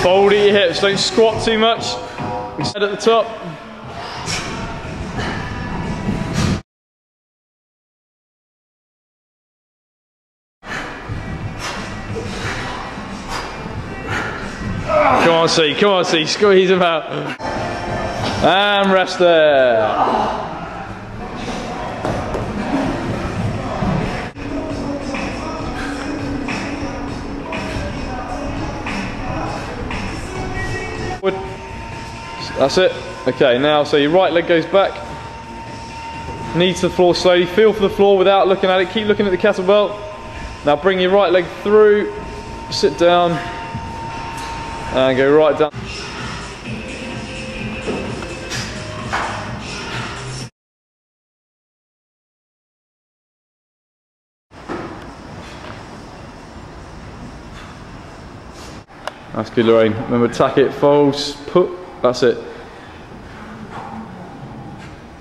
Fold at your hips, don't squat too much. Head at the top. Come on, see, squeeze them out. And rest there. That's it. Okay, now so your right leg goes back, knee to the floor slowly, feel for the floor without looking at it, keep looking at the kettlebell. Now bring your right leg through, sit down, and go right down. That's good, Lorraine. Remember, attack it, folds, put, that's it.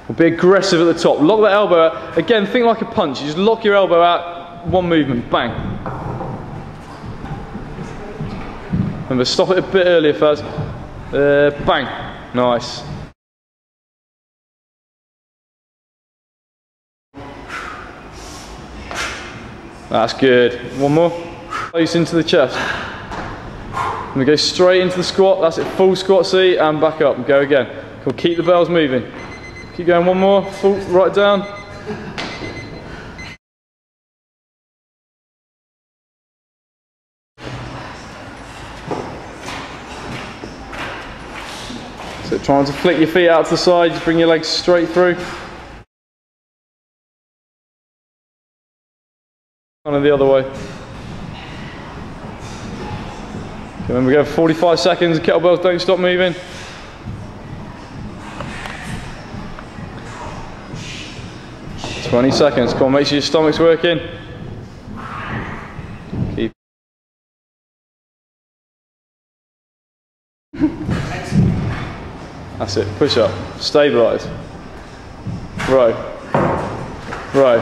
We'll be aggressive at the top. Lock that elbow out. Again, think like a punch. You just lock your elbow out, one movement, bang. Remember, stop it a bit earlier first. Bang. Nice. That's good. One more. Close into the chest. And we go straight into the squat. That's it. Full squat, see, and back up. And go again. Cool. Keep the bells moving. Keep going. One more. Full right down. So trying to flick your feet out to the side. Just bring your legs straight through. Kind of the other way. Okay, then we go for 45 seconds, kettlebells don't stop moving. "20 seconds, come on, make sure your stomach's working. Keep. That's it, push up, stabilise. Row. Row.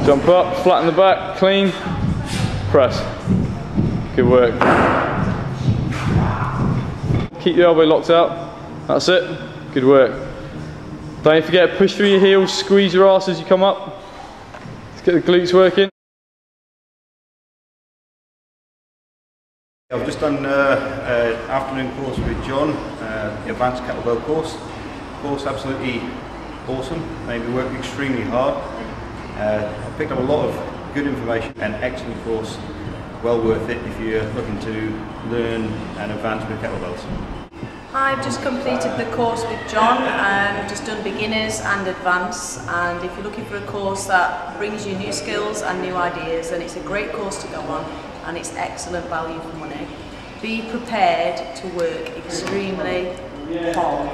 Jump up, flatten the back, clean, press. Good work. Keep your elbow locked out. That's it. Good work. Don't forget, push through your heels, squeeze your arse as you come up. Let's get the glutes working. I've just done an afternoon course with John, the advanced kettlebell course. Course absolutely awesome, made me work extremely hard. I picked up a lot of good information, an excellent course. Well worth it if you're looking to learn and advance with kettlebells. I've just completed the course with John and I've just done beginners and advanced, and if you're looking for a course that brings you new skills and new ideas, then it's a great course to go on and it's excellent value for money. Be prepared to work extremely hard.